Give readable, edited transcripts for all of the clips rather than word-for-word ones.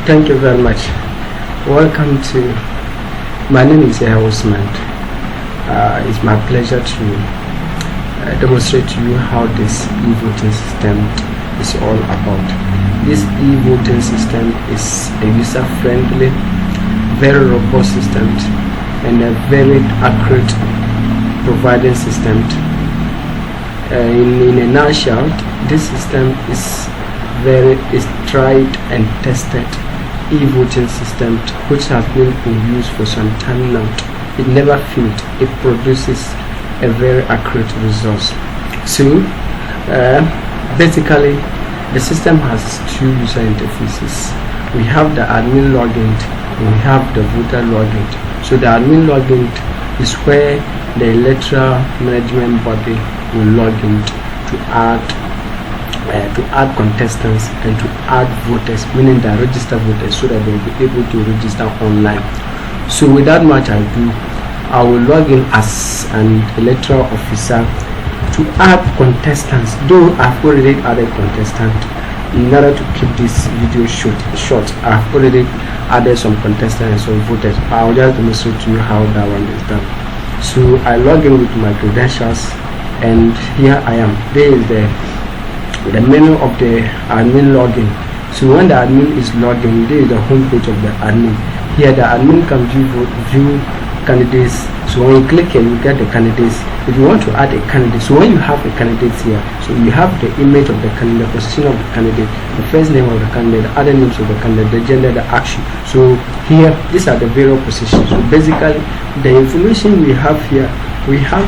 Thank you very much. Welcome to. My name is Yahya Osman. It's my pleasure to demonstrate to you how this e-voting system is all about. This e-voting system is a user-friendly, very robust system and a very accurate providing system. In a nutshell, this system is tried and tested e-voting system which has been in use for some time now. It never failed. It produces a very accurate result. So basically the system has two user interfaces. We have the admin login and we have the voter login. So the admin login is where the electoral management body will log in to add contestants and to add voters, meaning the registered voters, so that they will be able to register online. So without much ado, I will log in as an electoral officer to add contestants, though I've already added contestant. In order to keep this video short, I've already added some contestants and some voters. I'll just demonstrate to you how that one is done. So I log in with my credentials, and here I am. There is the menu of the admin login. So when the admin is logging, there is the home page of the admin. Here the admin can view candidates. So when you click here, you get the candidates. If you want to add a candidate, so when you have a candidate here, so you have the image of the candidate, the position of the candidate, the first name of the candidate, the other names of the candidate, the gender, the action. So here, these are the various positions. So basically, the information we have here, we have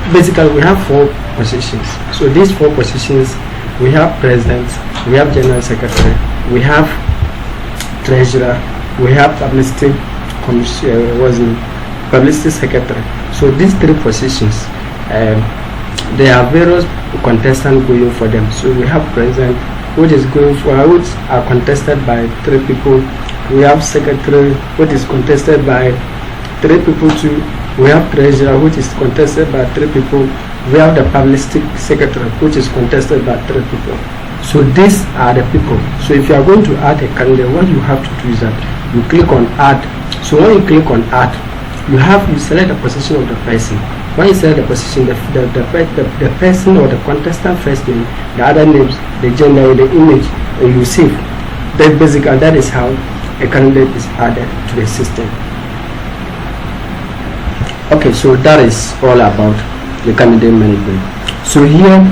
we have four positions. So these four positions, we have president, we have general secretary, we have treasurer, we have publicity secretary. So these three positions, there are various contestants going for them. So we have president, which are contested by 3 people. We have secretary, which is contested by 3 people too. We have treasurer, which is contested by 3 people. We have the publicity secretary, which is contested by 3 people. So these are the people. So if you are going to add a candidate, what you have to do is that you click on add. So when you click on add, you select the position of the person. When you select the position, the person or the contestant first name, the other names, the gender, the image, and you save. That is how a candidate is added to the system. Okay, so that is all about the candidate management. So here,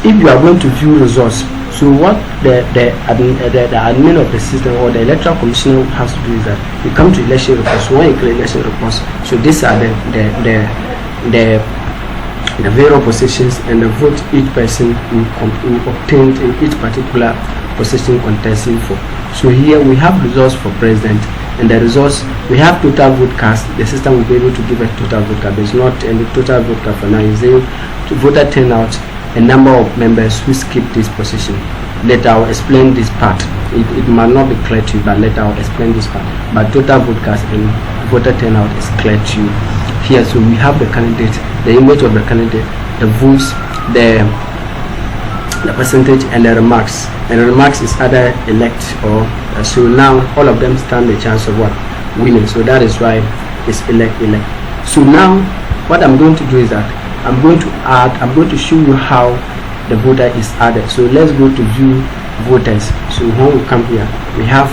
if you are going to view results, so what the admin of the system or the electoral commissioner has to do is that you come to election reports. So when you click election reports, so these are the various positions and the vote each person will obtain in each particular position contesting for. So here we have results for president, and the results, we have total vote cast. The system will be able to give a total vote cast. There's not any total vote cast for now. It's to voter turnout, a number of members who skip this position. Later I'll explain this part. It might not be clear to you, but later I'll explain this part. But total vote cast and voter turnout is clear to you. Here, so we have the candidate, the image of the candidate, the votes, the percentage, and the remarks. And the remarks is either elect or so now all of them stand a chance of what? Winning. So that is why it's elect. So now what I'm going to do is that I'm going to show you how the voter is added. So let's go to view voters. So when we come here, we have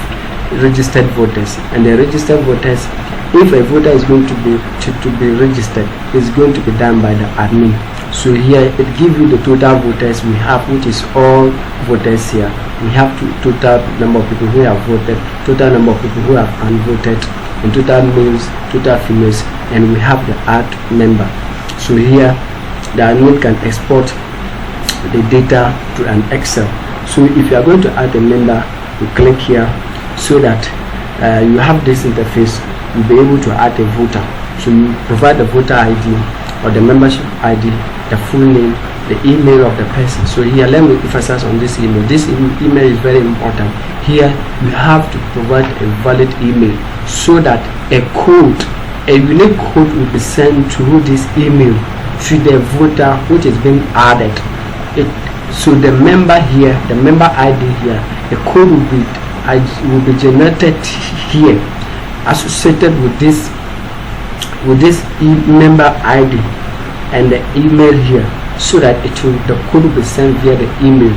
registered voters, and the registered voters, if a voter is going to be registered, it's going to be done by the admin. So here it gives you the total voters we have, which is all voters here. We have total number of people who have voted, total number of people who have unvoted, and total males, total females, and we have the add member. So here the admin can export the data to an Excel. So if you are going to add a member, you click here, so that you have this interface. You'll be able to add a voter. So you provide the voter ID or the membership ID, the full name, the email of the person. So here, let me emphasize on this email. This email is very important. Here you have to provide a valid email, so that a unique code will be sent through this email to the voter which is being added. So the member here, the member ID here, the code will be generated here, associated with this member ID and the email here, so that the code will be sent via the email.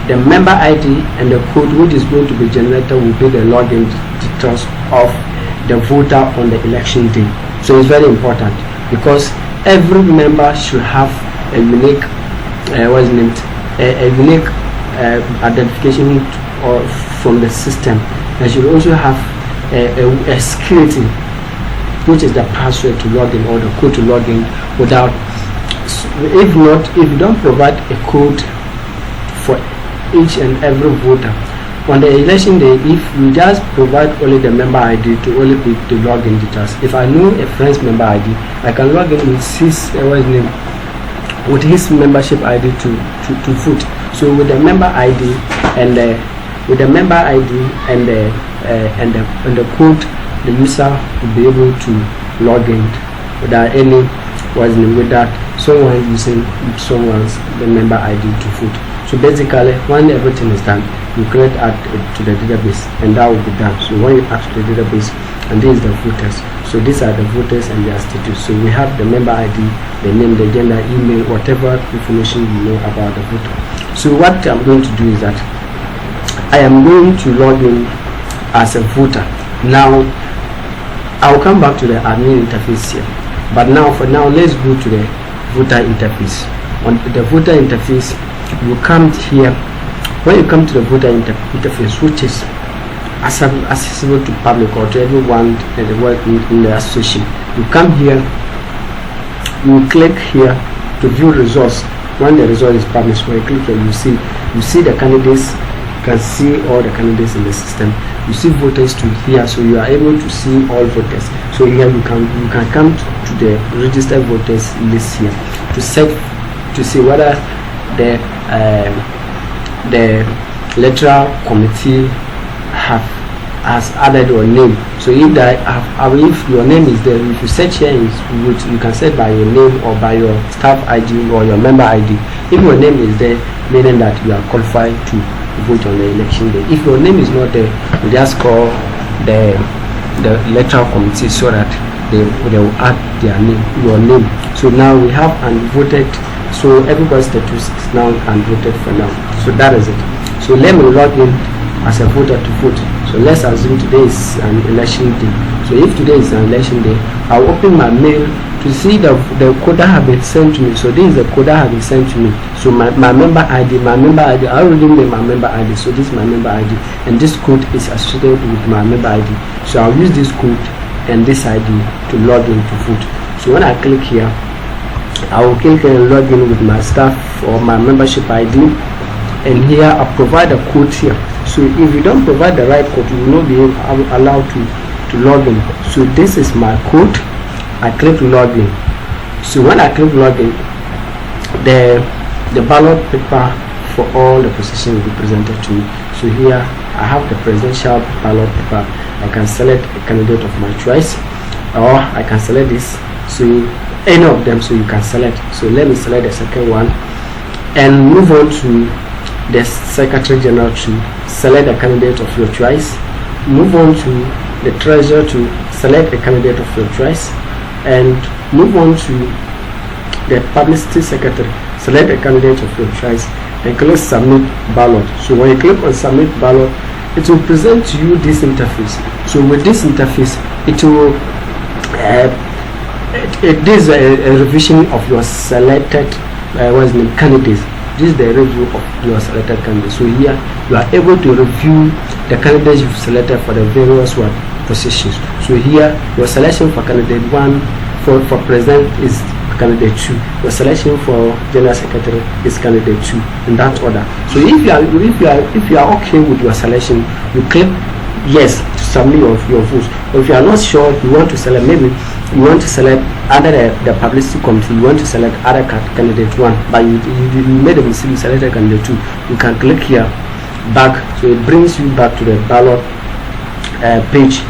The member ID and the code which is going to be generated will be the login details of the voter on the election day. So it's very important, because every member should have a unique a unique identification from the system. They should also have a security, which is the password to log in or the code to log in. Without, if you don't provide a code for each and every voter on the election day, if we just provide only the member ID to only pick the login details. If I know a friend's member ID, I can log in with his membership ID to vote. So with the member ID and the the code, the user will be able to log in without any without someone using the member ID to vote. So basically, when everything is done, you create add to the database, and that will be done. So when you add to the database, and this is the voters. So these are the voters and their status. So we have the member ID, the name, the gender, email, whatever information you know about the voter. So what I'm going to do is that I am going to log in as a voter. Now I'll come back to the admin interface here, but now let's go to the voter interface. On the voter interface, you come here. When you come to the voter interface, which is accessible to public or to everyone in the association, you come here, you click here to view results. When the result is published, when you click here, you see the candidates. You can see all the candidates in the system. You see voters to here, so you are able to see all voters. So here you can come to the registered voters list here to search to see whether the electoral committee has added your name. So if your name is there, if you search here, you can search by your name or by your staff ID or your member ID. If your name is there, meaning that you are qualified to vote on the election day. If your name is not there, you just call the electoral committee so that they will add your name. So now we have unvoted. So everybody's status is now unvoted for now. So that is it. So let me log in as a voter to vote. So let's assume today is an election day. So if today is an election day, I'll open my mail to see the code that have been sent to me. So this is the code that have been sent to me. So my member ID, I already made my member ID. So this is my member ID, and this code is associated with my member ID. So I'll use this code and this ID to log in to vote. So when I click here, I will click and log in with my staff or my membership ID, and here I'll provide a code here. So if you don't provide the right code, you will not be allowed to log in. So this is my code. I click login. So when I click login, the ballot paper for all the positions will be presented to me. So here I have the presidential ballot paper. I can select a candidate of my choice, or I can select this. So any of them, so you can select. So let me select the second one and move on to the Secretary General to select a candidate of your choice. Move on to the Treasurer to select a candidate of your choice, and move on to the Publicity Secretary, select a candidate of your choice, and click Submit Ballot. So when you click on Submit Ballot, it will present to you this interface. So with this interface, it will it is a revision of your selected candidates. This is the review of your selected candidates. So here you are able to review the candidates you've selected for the various positions. So here your selection for candidate 1 for president is candidate 2. Your selection for general secretary is candidate 2, in that order. So if you are okay with your selection, you click yes to submit your votes. Or if you are not sure, you want to select, maybe you want to select under the publicity committee, you want to select other candidate 1, but you made a mistake, you selected candidate 2, you can click here back. So it brings you back to the ballot page.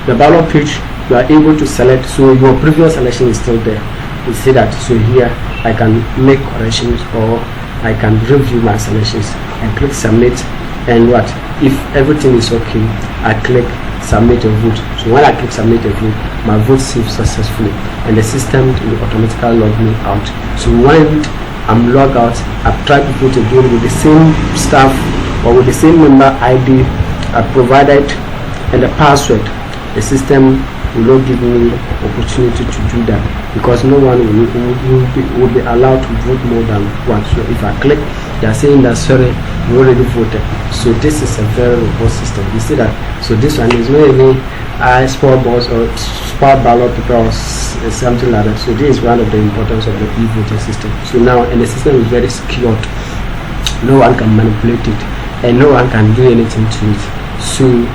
The ballot page, you are able to select, so your previous selection is still there. You see that. So here I can make corrections or I can review my selections and click submit. And what if everything is okay, I click submit a vote. So when I click submit a vote, my vote saves successfully, and the system will automatically log me out. So when I'm logged out, I've tried to vote again with the same staff or with the same member ID I provided and the password. The system will not give me opportunity to do that, because no one will be allowed to vote more than one. So if I click, they are saying that sorry, you already voted. So this is a very robust system. You see that? So this one is not any sport balls or sport ballot paper or something like that. So this is one of the importance of the e-voting system. So now, and the system is very secured. No one can manipulate it, and no one can do anything to it. So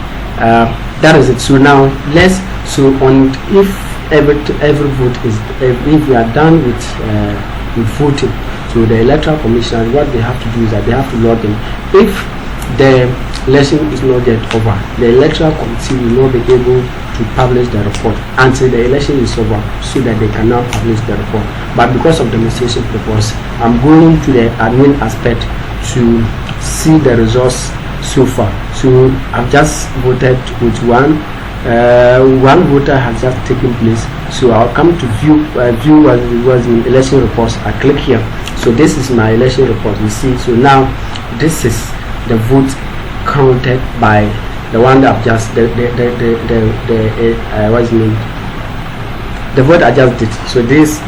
that is it. So now let's if every vote is if we are done with voting, so the electoral commission, what they have to do is that they have to log in. If the election is not yet over, the electoral committee will not be able to publish the report until the election is over, so that they can now publish the report. But because of demonstration purpose, I'm going to the admin aspect to see the results so far. So I've just voted with one voter has just taken place. So I'll come to view what was in election reports. I click here. So this is my election report. You see. So now this is the vote counted by the one that I've just what's the name? The vote I just did. So this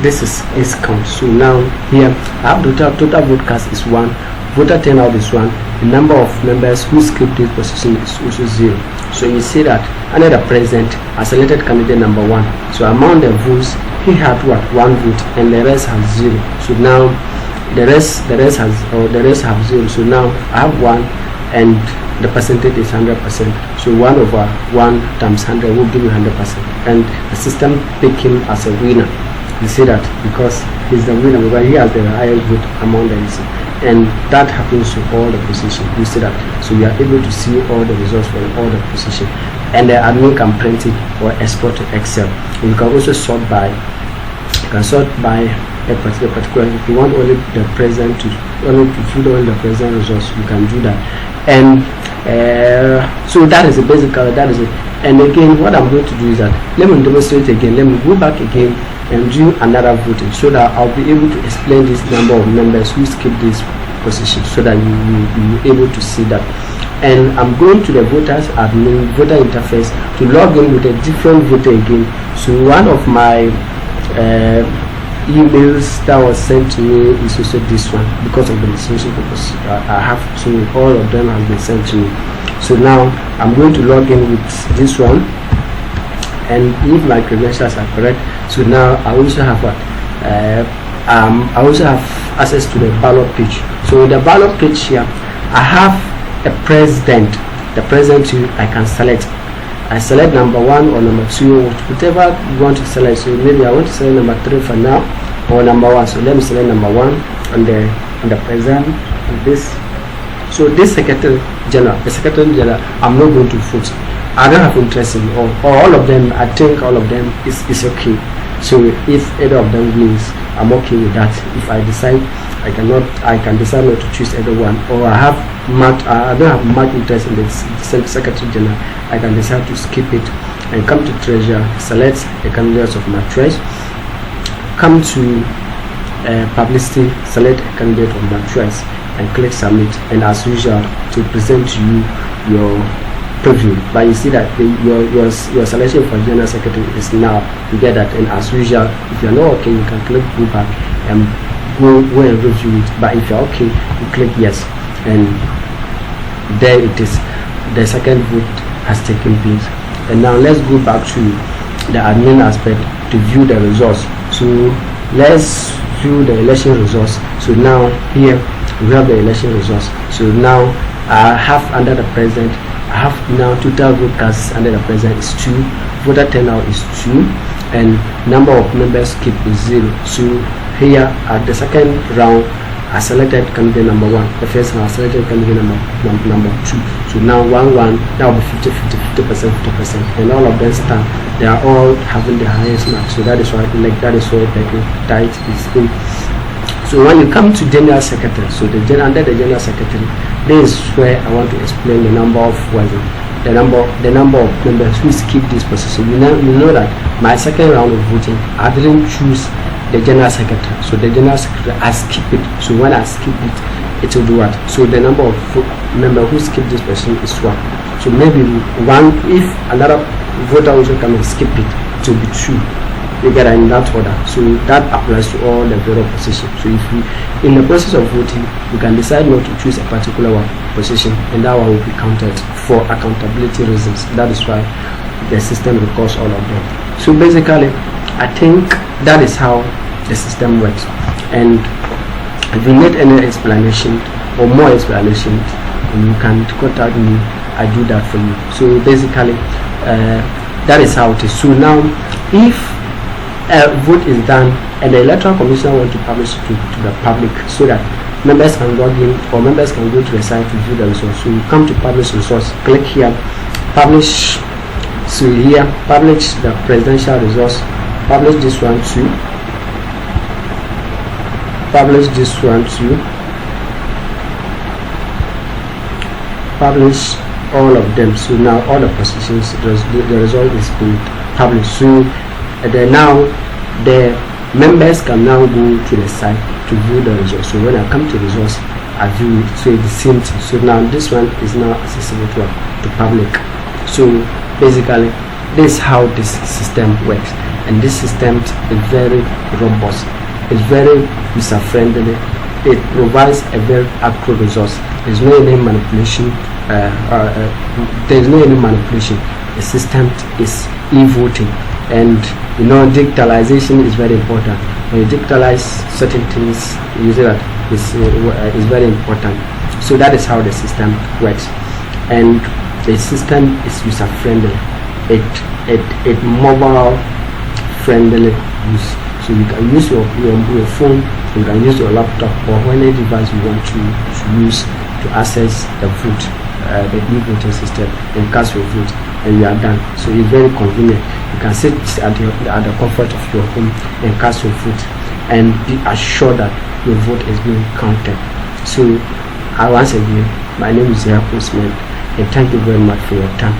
is count. So now here I have total vote cast is 1. Voter turnout is 1. The number of members who skipped this position is also 0. So you see that under the president, I selected candidate number 1. So among the votes, he had 1 vote, and the rest has 0. So now the rest have 0. So now I have 1, and the percentage is 100%. So 1/1 times 100 will give you 100%, and the system pick him as a winner. You see that, because he's the winner, because he has the highest vote among the list. And that happens to all the positions. You see that. So you are able to see all the results for all the positions, and the admin can print it or export to Excel. And you can also sort by a particular. If you want only the president to feed all the president results, you can do that. And so that is it. Basically, that is it. And again, what I'm going to do is that let me demonstrate again. Let me go back again and do another voting, so that I'll be able to explain this number of members who skip this position, so that you will be able to see that. And I'm going to the voter interface to log in with a different voter again. So one of my emails that was sent to me is also this one, because of the demonstration purpose. I have to, all of them have been sent to me. So now I'm going to log in with this one, and if my credentials are correct, so now I also have what I also have access to the ballot page. So with the ballot page here, I have a president. The president I can select. I select number 1 or number 2, whatever you want to select. So maybe I want to select number 3 for now, or number 1. So let me select number 1 on the president of this. So this secretary general, I'm not going to vote. I don't have interest in all of them. I think all of them is okay. So if either of them wins, I'm okay with that. If I decide I can decide not to choose either one, or I don't have much interest in the secretary general, I can decide to skip it and come to treasurer, select the candidates of my choice, come to publicity, select a candidate of my choice, and click submit. And as usual, to present to you your preview. But you see that your selection for general secretary is now, you get that. And as usual, if you're not okay, you can click go back and go and review it. But if you're okay, you click yes, and there it is. The second vote has taken place. And now let's go back to the admin aspect to view the results. So let's view the election results. So now here we have the election results. So now I have under the president, I have now total vote cast under the president is 2, voter turnout is 2, and number of members skip is 0. So here at the second round, I selected candidate number 1. The first round I selected candidate number 2. So now 1-1, that will be 50%, and all of them stand. They are all having the highest mark. So that is why that is why the tight is in. So when you come to general secretary, so under the general secretary, this is where I want to explain the number of the number of members who skip this position. You know that my second round of voting, I didn't choose the general secretary. So the general secretary, I skip it. So when I skip it, it will do what? So the number of members who skip this position is 1. So maybe one, if another voter also come and skip it, it will be 2. You get in that order. So that applies to all the various positions. So if we, in the process of voting, you can decide not to choose a particular position, and that one will be counted for accountability reasons. That is why the system records all of them. So basically, I think that is how the system works. And if you need any explanation or more explanation, you can contact me. I do that for you. So basically, that is how it is. So now, if a vote is done and the electoral commissioner wants to publish it to the public so that members can log in or members can go to the site to view the results. So you come to publish results, click here, publish. So here, publish the presidential results, publish this one too, publish this one too, publish all of them. So now all the positions, the result is being published. So then now the members can now go to the site to view the results. So when I come to results, I view it. So it's the same thing. So now this one is now accessible to public. So basically, this is how this system works, and this system is very robust. It's very user friendly. It provides a very accurate result. There's no any manipulation. There's no any manipulation. The system is e-voting, and you know, digitalization is very important. When you digitalize certain things, you see that is very important. So that is how the system works, and the system is user friendly. It mobile friendly use. So you can use your phone, you can use your laptop, or any device you want to use to access the vote, the e-voting system, and cast your vote, and you are done. So it's very convenient. You can sit at the comfort of your home and cast your vote, and be assured that your vote is being counted. So once again, my name is Zia Postman, and thank you very much for your time.